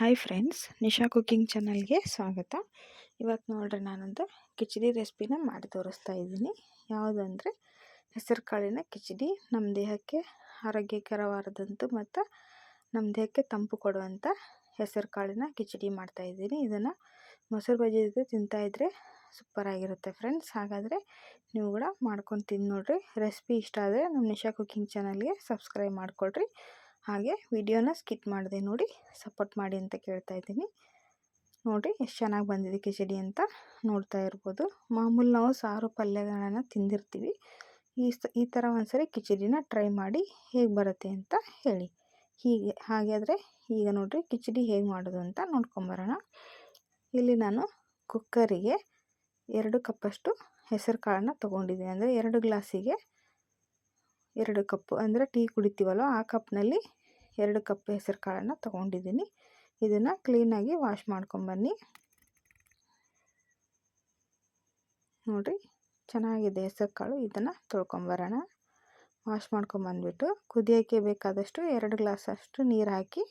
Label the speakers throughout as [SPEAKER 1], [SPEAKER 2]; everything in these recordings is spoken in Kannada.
[SPEAKER 1] ಹಾಯ್ ಫ್ರೆಂಡ್ಸ್, ನಿಶಾ ಕುಕಿಂಗ್ ಚಾನಲ್ಗೆ ಸ್ವಾಗತ. ಇವತ್ತು ನೋಡ್ರಿ ನಾನೊಂದು ಕಿಚಡಿ ರೆಸಿಪಿನ ಮಾಡಿ ತೋರಿಸ್ತಾ ಇದ್ದೀನಿ. ಯಾವುದಂದರೆ ಹೆಸರು ಕಾಳಿನ ಕಿಚಡಿ. ನಮ್ಮ ದೇಹಕ್ಕೆ ಆರೋಗ್ಯಕರವಾದಂಥ ಮತ್ತು ನಮ್ಮ ದೇಹಕ್ಕೆ ತಂಪು ಕೊಡುವಂಥ ಹೆಸರು ಕಾಳಿನ ಕಿಚಡಿ ಮಾಡ್ತಾಯಿದ್ದೀನಿ. ಇದನ್ನು ಮೊಸರು ಬಜ್ಜಿ ಜೊತೆ ತಿಂತಾಯಿದ್ರೆ ಸೂಪರಾಗಿರುತ್ತೆ ಫ್ರೆಂಡ್ಸ್. ಹಾಗಾದರೆ ನೀವು ಕೂಡ ಮಾಡ್ಕೊಂಡು ತಿಂದು ನೋಡಿರಿ. ರೆಸಿಪಿ ಇಷ್ಟ ಆದರೆ ನಮ್ಮ ನಿಶಾ ಕುಕಿಂಗ್ ಚಾನಲ್ಗೆ ಸಬ್ಸ್ಕ್ರೈಬ್ ಮಾಡಿಕೊಡ್ರಿ. ಹಾಗೆ ವಿಡಿಯೋನ ಸ್ಕಿಪ್ ಮಾಡದೆ ನೋಡಿ ಸಪೋರ್ಟ್ ಮಾಡಿ ಅಂತ ಕೇಳ್ತಾ ಇದ್ದೀನಿ. ನೋಡಿರಿ ಎಷ್ಟು ಚೆನ್ನಾಗಿ ಬಂದಿದೆ ಕಿಚಡಿ ಅಂತ ನೋಡ್ತಾ ಇರ್ಬೋದು. ಮಾಮೂಲಿ ನಾವು ಸಾರು ಪಲ್ಯಗಳನ್ನು ತಿಂದಿರ್ತೀವಿ. ಈ ಥರ ಒಂದ್ಸರಿ ಕಿಚಡಿನ ಟ್ರೈ ಮಾಡಿ ಹೇಗೆ ಬರುತ್ತೆ ಅಂತ ಹೇಳಿ. ಹಾಗಾದರೆ ಈಗ ನೋಡಿರಿ ಕಿಚಡಿ ಹೇಗೆ ಮಾಡೋದು ಅಂತ ನೋಡ್ಕೊಂಬರೋಣ. ಇಲ್ಲಿ ನಾನು ಕುಕ್ಕರಿಗೆ 2 ಕಪ್ಪಷ್ಟು ಹೆಸರು ಕಾಳನ್ನ ತೊಗೊಂಡಿದ್ದೀನಿ. ಅಂದರೆ 2 ಗ್ಲಾಸಿಗೆ 2 ಕಪ್ಪು, ಅಂದರೆ ಟೀ ಕುಡಿತೀವಲ್ಲ ಆ ಕಪ್ನಲ್ಲಿ 2 ಕಪ್ ಹೆಸರು ಕಾಳನ್ನು ತೊಗೊಂಡಿದ್ದೀನಿ. ಇದನ್ನು ಕ್ಲೀನಾಗಿ ವಾಶ್ ಮಾಡ್ಕೊಂಬನ್ನಿ. ನೋಡಿರಿ ಚೆನ್ನಾಗಿದೆ ಹೆಸರು ಕಾಳು. ಇದನ್ನು ತೊಳ್ಕೊಂಬರೋಣ. ವಾಶ್ ಮಾಡ್ಕೊಂಬಂದ್ಬಿಟ್ಟು ಕುದಿಯೋಕ್ಕೆ ಬೇಕಾದಷ್ಟು 2 ಗ್ಲಾಸಷ್ಟು ನೀರು ಹಾಕಿ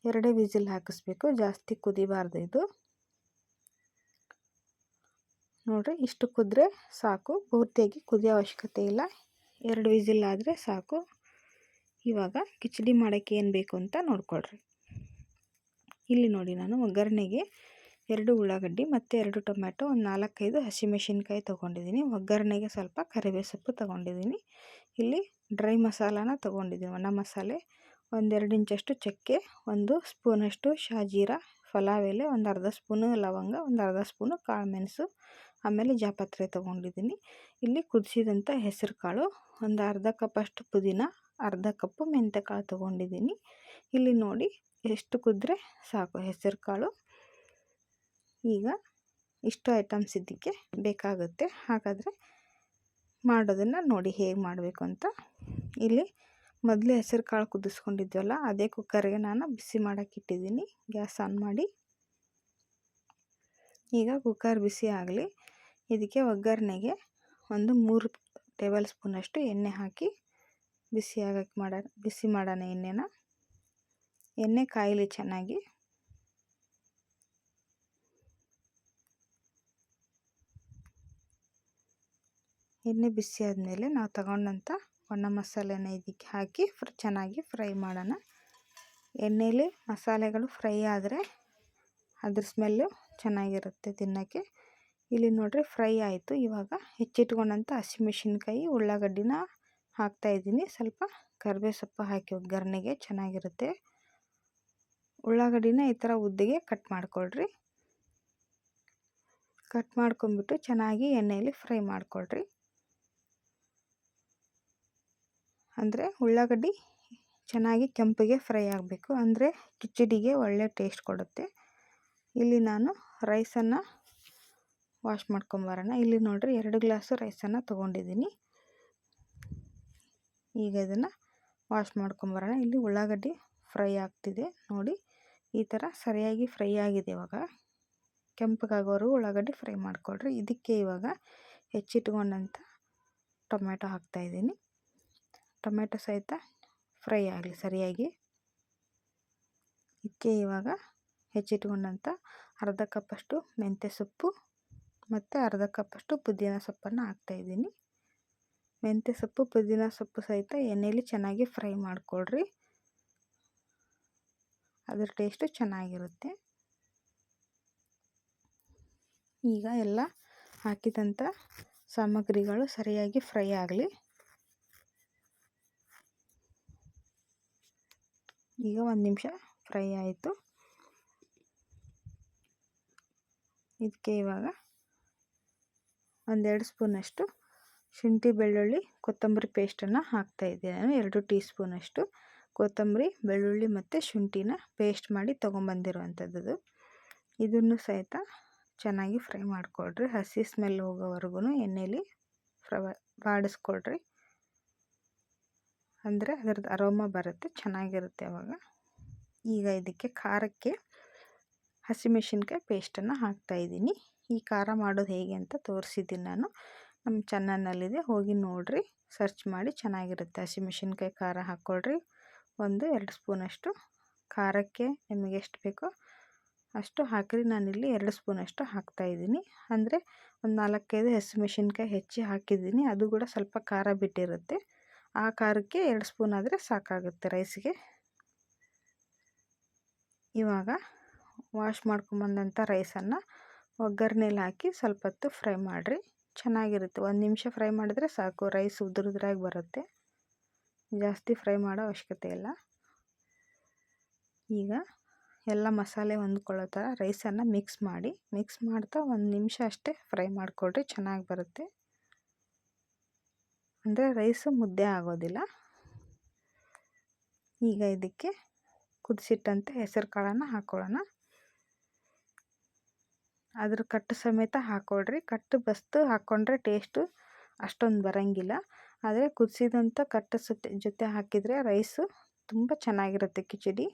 [SPEAKER 1] 2 ವಿಸಿಲ್ ಹಾಕಿಸ್ಬೇಕು. ಜಾಸ್ತಿ ಕುದಿಬಾರ್ದು ಇದು. ನೋಡಿರಿ ಇಷ್ಟು ಕುದ್ರೆ ಸಾಕು, ಪೂರ್ತಿಯಾಗಿ ಕುದಿಯೋ ಅವಶ್ಯಕತೆ ಇಲ್ಲ. 2 ವಿಸಿಲ್ ಆದರೆ ಸಾಕು. ಇವಾಗ ಕಿಚಡಿ ಮಾಡೋಕ್ಕೆ ಏನು ಬೇಕು ಅಂತ ನೋಡ್ಕೊಳ್ರಿ. ಇಲ್ಲಿ ನೋಡಿ ನಾನು ಒಗ್ಗರಣೆಗೆ 2 ಉಳ್ಳಾಗಡ್ಡಿ ಮತ್ತು 2 ಟೊಮ್ಯಾಟೊ, ಒಂದು 4-5 ಹಸಿಮೆಣಸಿನ್ಕಾಯಿ ತೊಗೊಂಡಿದ್ದೀನಿ. ಒಗ್ಗರಣೆಗೆ ಸ್ವಲ್ಪ ಕರಿಬೇವು ಸೊಪ್ಪು ತೊಗೊಂಡಿದ್ದೀನಿ. ಇಲ್ಲಿ ಡ್ರೈ ಮಸಾಲಾನ ತೊಗೊಂಡಿದ್ದೀನಿ, ಒಣ ಮಸಾಲೆ. 1-2 ಇಂಚಷ್ಟು ಚಕ್ಕೆ, 1 ಸ್ಪೂನಷ್ಟು ಶಾಜೀರಾ, ಪಲಾವ್ ಎಲೆ, ಒಂದು ಅರ್ಧ ಸ್ಪೂನು ಲವಂಗ, ಒಂದು ಅರ್ಧ ಸ್ಪೂನು ಕಾಳು ಮೆಣಸು, ಆಮೇಲೆ ಜಾಪತ್ರೆ ತೊಗೊಂಡಿದ್ದೀನಿ. ಇಲ್ಲಿ ಕುದಿಸಿದಂಥ ಹೆಸರು ಕಾಳು, ಒಂದು ಅರ್ಧ ಕಪ್ಪಷ್ಟು ಪುದೀನ, ಅರ್ಧ ಕಪ್ಪು ಮೆಂತ್ಯಕಾಳು ತೊಗೊಂಡಿದ್ದೀನಿ. ಇಲ್ಲಿ ನೋಡಿ ಎಷ್ಟು ಕುದ್ರೆ ಸಾಕು ಹೆಸರು ಕಾಳು. ಈಗ ಇಷ್ಟು ಐಟಮ್ಸ್ ಇದಕ್ಕೆ ಬೇಕಾಗುತ್ತೆ. ಹಾಗಾದರೆ ಮಾಡೋದನ್ನು ನೋಡಿ ಹೇಗೆ ಮಾಡಬೇಕು ಅಂತ. ಇಲ್ಲಿ ಮೊದಲು ಹೆಸರು ಕಾಳು ಕುದಿಸ್ಕೊಂಡಿದ್ವಲ್ಲ ಅದೇ ಕುಕ್ಕರ್ಗೆ ನಾನು ಬಿಸಿ ಮಾಡೋಕ್ಕೆ ಇಟ್ಟಿದ್ದೀನಿ. ಗ್ಯಾಸ್ ಆನ್ ಮಾಡಿ. ಈಗ ಕುಕ್ಕರ್ ಬಿಸಿ ಆಗಲಿ. ಇದಕ್ಕೆ ಒಗ್ಗರಣೆಗೆ ಒಂದು 3 ಟೇಬಲ್ ಸ್ಪೂನಷ್ಟು ಎಣ್ಣೆ ಹಾಕಿ ಬಿಸಿ ಮಾಡೋಣ ಎಣ್ಣೆನ. ಎಣ್ಣೆ ಕಾಯಲಿ ಚೆನ್ನಾಗಿ. ಎಣ್ಣೆ ಬಿಸಿ ಆದಮೇಲೆ ನಾವು ತಗೊಂಡಂಥ ಒಣ ಮಸಾಲೆನ ಇದಕ್ಕೆ ಹಾಕಿ ಚೆನ್ನಾಗಿ ಫ್ರೈ ಮಾಡೋಣ. ಎಣ್ಣೆಯಲ್ಲಿ ಮಸಾಲೆಗಳು ಫ್ರೈ ಆದರೆ ಅದ್ರ ಸ್ಮೆಲ್ಲು ಚೆನ್ನಾಗಿರುತ್ತೆ ತಿನ್ನೋಕ್ಕೆ. ಇಲ್ಲಿ ನೋಡಿರಿ ಫ್ರೈ ಆಯಿತು. ಇವಾಗ ಹೆಚ್ಚಿಟ್ಕೊಂಡಂಥ ಹಸಿಮೆಣಸಿನ್ಕಾಯಿ, ಉಳ್ಳಾಗಡ್ಡಿನ ಹಾಕ್ತಾಯಿದ್ದೀನಿ. ಸ್ವಲ್ಪ ಕರಿಬೇವು ಸೊಪ್ಪು ಹಾಕಿ ಒಗ್ಗರಣೆಗೆ ಚೆನ್ನಾಗಿರುತ್ತೆ. ಉಳ್ಳಾಗಡ್ಡಿನ ಈ ಥರ ಉದ್ದಿಗೆ ಕಟ್ ಮಾಡ್ಕೊಳ್ರಿ. ಕಟ್ ಮಾಡ್ಕೊಂಬಿಟ್ಟು ಚೆನ್ನಾಗಿ ಎಣ್ಣೆಯಲ್ಲಿ ಫ್ರೈ ಮಾಡ್ಕೊಳ್ರಿ. ಅಂದರೆ ಉಳ್ಳಾಗಡ್ಡಿ ಚೆನ್ನಾಗಿ ಕೆಂಪಿಗೆ ಫ್ರೈ ಆಗಬೇಕು, ಅಂದರೆ ಕಿಚಡಿಗೆ ಒಳ್ಳೆ ಟೇಸ್ಟ್ ಕೊಡುತ್ತೆ. ಇಲ್ಲಿ ನಾನು ರೈಸನ್ನು ವಾಶ್ ಮಾಡ್ಕೊಂಬರೋಣ. ಇಲ್ಲಿ ನೋಡಿರಿ 2 ಗ್ಲಾಸು ರೈಸನ್ನು ತೊಗೊಂಡಿದ್ದೀನಿ. ಈಗ ಇದನ್ನು ವಾಶ್ ಮಾಡ್ಕೊಂಬರೋಣ. ಇಲ್ಲಿ ಉಳ್ಳಾಗಡ್ಡಿ ಫ್ರೈ ಆಗ್ತಿದೆ ನೋಡಿ. ಈ ಥರ ಸರಿಯಾಗಿ ಫ್ರೈ ಆಗಿದೆ. ಇವಾಗ ಕೆಂಪಗಾಗೋವರೆಗೂ ಉಳ್ಳಾಗಡ್ಡಿ ಫ್ರೈ ಮಾಡ್ಕೊಳ್ರಿ. ಇದಕ್ಕೆ ಇವಾಗ ಹೆಚ್ಚಿಟ್ಕೊಂಡಂಥ ಟೊಮೆಟೊ ಹಾಕ್ತಾಯಿದ್ದೀನಿ. ಟೊಮೆಟೊ ಸಹಿತ ಫ್ರೈ ಆಗಲಿ ಸರಿಯಾಗಿ. ಇದಕ್ಕೆ ಇವಾಗ ಹೆಚ್ಚಿಟ್ಕೊಂಡಂಥ ಅರ್ಧ ಕಪ್ಪಷ್ಟು ಮೆಂತ್ಯ ಸೊಪ್ಪು ಮತ್ತು ಅರ್ಧ ಕಪ್ಪಷ್ಟು ಪುದೀನ ಸೊಪ್ಪನ್ನು ಹಾಕ್ತಾಯಿದ್ದೀನಿ. ಮೆಂತ್ಯ ಸೊಪ್ಪು, ಪುದೀನ ಸೊಪ್ಪು ಸಹಿತ ಎಣ್ಣೆಯಲ್ಲಿ ಚೆನ್ನಾಗಿ ಫ್ರೈ ಮಾಡ್ಕೊಳ್ರಿ. ಅದರ ಟೇಸ್ಟು ಚೆನ್ನಾಗಿರುತ್ತೆ. ಈಗ ಎಲ್ಲ ಹಾಕಿದಂಥ ಸಾಮಗ್ರಿಗಳು ಸರಿಯಾಗಿ ಫ್ರೈ ಆಗಲಿ. ಈಗ 1 ನಿಮಿಷ ಫ್ರೈ ಆಯಿತು. ಇದಕ್ಕೆ ಇವಾಗ 1-2 ಸ್ಪೂನಷ್ಟು ಶುಂಠಿ ಬೆಳ್ಳುಳ್ಳಿ ಕೊತ್ತಂಬರಿ ಪೇಸ್ಟನ್ನು ಹಾಕ್ತಾಯಿದ್ದೀನಿ. ನಾನು 2 ಟೀ ಸ್ಪೂನಷ್ಟು ಕೊತ್ತಂಬರಿ, ಬೆಳ್ಳುಳ್ಳಿ ಮತ್ತು ಶುಂಠಿನ ಪೇಸ್ಟ್ ಮಾಡಿ ತೊಗೊಂಬಂದಿರುವಂಥದ್ದು. ಇದನ್ನು ಸಹಿತ ಚೆನ್ನಾಗಿ ಫ್ರೈ ಮಾಡಿಕೊಳ್ರಿ. ಹಸಿ ಸ್ಮೆಲ್ ಹೋಗೋವರೆಗೂ ಎಣ್ಣೆಯಲ್ಲಿ ಬಾಡಿಸ್ಕೊಳ್ರಿ. ಅಂದರೆ ಅದರದ್ದು ಅರೋಮಾ ಬರುತ್ತೆ, ಚೆನ್ನಾಗಿರುತ್ತೆ ಅವಾಗ. ಈಗ ಇದಕ್ಕೆ ಖಾರಕ್ಕೆ ಹಸಿಮೆಣಸಿನ್ಕಾಯಿ ಪೇಸ್ಟನ್ನು ಹಾಕ್ತಾಯಿದ್ದೀನಿ. ಈ ಖಾರ ಮಾಡೋದು ಹೇಗೆ ಅಂತ ತೋರಿಸಿದ್ದೀನಿ ನಾನು, ನಮ್ಮ ಚಾನಲ್ನಲ್ಲಿದೆ, ಹೋಗಿ ನೋಡಿರಿ, ಸರ್ಚ್ ಮಾಡಿ. ಚೆನ್ನಾಗಿರುತ್ತೆ. ಹಸಿಮೆಣಸಿನ್ಕಾಯಿ ಖಾರ ಹಾಕ್ಕೊಳ್ರಿ. 1-2 ಸ್ಪೂನಷ್ಟು ಖಾರಕ್ಕೆ ನಿಮಗೆ ಎಷ್ಟು ಬೇಕೋ ಅಷ್ಟು ಹಾಕಿರಿ. ನಾನಿಲ್ಲಿ 2 ಸ್ಪೂನಷ್ಟು ಹಾಕ್ತಾಯಿದ್ದೀನಿ. ಅಂದರೆ ಒಂದು 4-5 ಹಸಿಮೆಣಸಿನ್ಕಾಯಿ ಹೆಚ್ಚಿ ಹಾಕಿದ್ದೀನಿ. ಅದು ಕೂಡ ಸ್ವಲ್ಪ ಖಾರ ಬಿಟ್ಟಿರುತ್ತೆ. ಆ ಖಾರಕ್ಕೆ 2 ಸ್ಪೂನ್ ಆದರೆ ಸಾಕಾಗುತ್ತೆ ರೈಸ್ಗೆ. ಇವಾಗ ವಾಶ್ ಮಾಡ್ಕೊಂಬಂದಂಥ ರೈಸನ್ನು ಒಗ್ಗರಣೆಲಿ ಹಾಕಿ ಸ್ವಲ್ಪ ಹೊತ್ತು ಫ್ರೈ ಮಾಡಿರಿ. ಚೆನ್ನಾಗಿರುತ್ತೆ. 1 ನಿಮಿಷ ಫ್ರೈ ಮಾಡಿದ್ರೆ ಸಾಕು. ರೈಸ್ ಉದುರುದ್ರಾಗಿ ಬರುತ್ತೆ. ಜಾಸ್ತಿ ಫ್ರೈ ಮಾಡೋ ಅವಶ್ಯಕತೆ ಇಲ್ಲ. ಈಗ ಎಲ್ಲ ಮಸಾಲೆ ಹೊಂದ್ಕೊಳ್ಳೋ ಥರ ರೈಸನ್ನು ಮಿಕ್ಸ್ ಮಾಡ್ತಾ 1 ನಿಮಿಷ ಅಷ್ಟೇ ಫ್ರೈ ಮಾಡಿಕೊಡ್ರಿ. ಚೆನ್ನಾಗಿ ಬರುತ್ತೆ. ಅಂದರೆ ರೈಸು ಮುದ್ದೆ ಆಗೋದಿಲ್ಲ. ಈಗ ಇದಕ್ಕೆ ಕುದಿಸಿಟ್ಟಂಥ ಹೆಸರು ಕಾಳನ್ನು ಹಾಕ್ಕೊಳ್ಳೋಣ. ಅದ್ರ ಕಟ್ಟು ಸಮೇತ ಹಾಕ್ಕೊಳ್ರಿ. ಕಟ್ಟು ಬಸ್ತು ಹಾಕ್ಕೊಂಡ್ರೆ ಟೇಸ್ಟು ಅಷ್ಟೊಂದು ಬರೋಂಗಿಲ್ಲ. ಆದರೆ ಕುದಿಸಿದಂಥ ಕಟ್ಟು ಜೊತೆ ಹಾಕಿದರೆ ರೈಸು ತುಂಬ ಚೆನ್ನಾಗಿರುತ್ತೆ ಕಿಚಡಿ.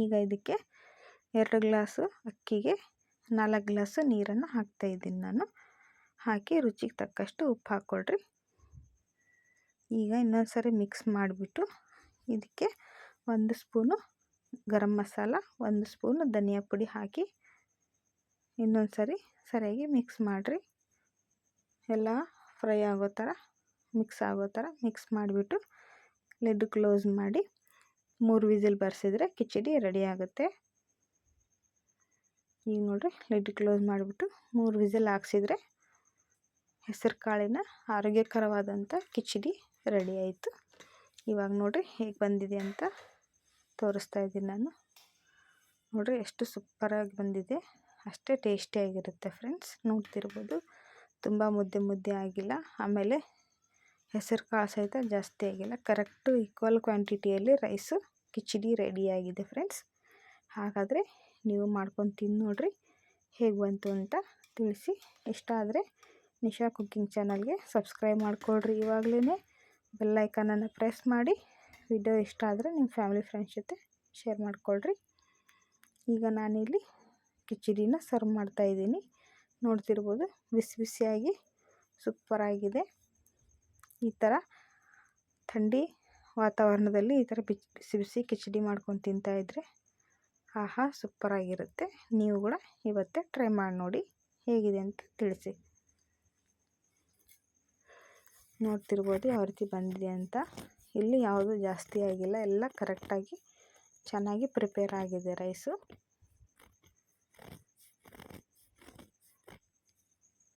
[SPEAKER 1] ಈಗ ಇದಕ್ಕೆ 2 ಗ್ಲಾಸು ಅಕ್ಕಿಗೆ 4 ಗ್ಲಾಸು ನೀರನ್ನು ಹಾಕ್ತಾಯಿದ್ದೀನಿ ನಾನು. ಹಾಕಿ ರುಚಿಗೆ ತಕ್ಕಷ್ಟು ಉಪ್ಪು ಹಾಕ್ಕೊಳ್ರಿ. ಈಗ ಇನ್ನೊಂದು ಸರಿ ಮಿಕ್ಸ್ ಮಾಡಿಬಿಟ್ಟು ಇದಕ್ಕೆ 1 ಸ್ಪೂನು ಗರಂ ಮಸಾಲ, 1 ಸ್ಪೂನು ಧನಿಯಾ ಪುಡಿ ಹಾಕಿ ಇನ್ನೊಂದು ಸರಿ ಸರಿಯಾಗಿ ಮಿಕ್ಸ್ ಮಾಡಿರಿ. ಎಲ್ಲ ಫ್ರೈ ಆಗೋ ಥರ ಮಿಕ್ಸ್ ಮಾಡಿಬಿಟ್ಟು ಲಿಡ್ ಕ್ಲೋಸ್ ಮಾಡಿ 3 ವಿಸಿಲ್ ಬರ್ಸಿದ್ರೆ ಕಿಚಡಿ ರೆಡಿ ಆಗುತ್ತೆ. ಈಗ ನೋಡಿರಿ, ಲಿಡ್ ಕ್ಲೋಸ್ ಮಾಡಿಬಿಟ್ಟು 3 ವಿಸಿಲ್ ಹಾಕ್ಸಿದ್ರೆ ಹೆಸರು ಕಾಳಿನ ಆರೋಗ್ಯಕರವಾದಂಥ ಕಿಚಡಿ ರೆಡಿ ಆಯಿತು. ಇವಾಗ ನೋಡಿರಿ ಹೇಗೆ ಬಂದಿದೆ ಅಂತ ತೋರಿಸ್ತಾ ಇದ್ದೀನಿ ನಾನು. ನೋಡಿರಿ ಎಷ್ಟು ಸೂಪರಾಗಿ ಬಂದಿದೆ. ಅಷ್ಟೇ ಟೇಸ್ಟಿಯಾಗಿರುತ್ತೆ ಫ್ರೆಂಡ್ಸ್. ನೋಡ್ತಿರ್ಬೋದು, ತುಂಬ ಮುದ್ದೆ ಆಗಿಲ್ಲ. ಆಮೇಲೆ ಹೆಸರು ಕಾಳು ಸಹಿತ ಜಾಸ್ತಿ ಆಗಿಲ್ಲ. ಕರೆಕ್ಟು ಈಕ್ವಲ್ ಕ್ವಾಂಟಿಟಿಯಲ್ಲಿ ರೈಸು ಕಿಚಡಿ ರೆಡಿಯಾಗಿದೆ ಫ್ರೆಂಡ್ಸ್. ಹಾಗಾದರೆ ನೀವು ಮಾಡ್ಕೊಂಡು ತಿಂದು ನೋಡಿರಿ, ಹೇಗೆ ಬಂತು ಅಂತ ತಿಳಿಸಿ. ಇಷ್ಟ ಆದರೆ ನಿಶಾ ಕುಕ್ಕಿಂಗ್ ಚಾನಲ್ಗೆ ಸಬ್ಸ್ಕ್ರೈಬ್ ಮಾಡಿಕೊಳ್ರಿ. ಇವಾಗಲೇ ಬೆಲ್ ಐಕಾನನ್ನು ಪ್ರೆಸ್ ಮಾಡಿ. ವಿಡಿಯೋ ಇಷ್ಟ ಆದರೆ ನಿಮ್ಮ ಫ್ಯಾಮಿಲಿ ಫ್ರೆಂಡ್ಸ್ ಜೊತೆ ಶೇರ್ ಮಾಡಿಕೊಳ್ರಿ. ಈಗ ನಾನಿಲ್ಲಿ ಕಿಚಡಿನ ಸರ್ವ್ ಮಾಡ್ತಾಯಿದ್ದೀನಿ. ನೋಡ್ತಿರ್ಬೋದು, ಬಿಸಿ ಬಿಸಿಯಾಗಿ ಸೂಪರಾಗಿದೆ. ಈ ಥರ ಥಂಡಿ ವಾತಾವರಣದಲ್ಲಿ ಈ ಥರ ಬಿಸಿ ಬಿಸಿ ಕಿಚಡಿ ಮಾಡ್ಕೊಂಡು ತಿಂತಾಯಿದ್ರೆ ಆಹಾ ಸೂಪರಾಗಿರುತ್ತೆ. ನೀವು ಕೂಡ ಇವತ್ತೇ ಟ್ರೈ ಮಾಡಿ ನೋಡಿ, ಹೇಗಿದೆ ಅಂತ ತಿಳಿಸಿ. ನೋಡ್ತಿರ್ಬೋದು ಯಾವ ರೀತಿ ಬಂದಿದೆ ಅಂತ. ಇಲ್ಲಿ ಯಾವುದೂ ಜಾಸ್ತಿ ಆಗಿಲ್ಲ, ಎಲ್ಲ ಕರೆಕ್ಟಾಗಿ ಚೆನ್ನಾಗಿ ಪ್ರಿಪೇರ್ ಆಗಿದೆ ರೈಸು.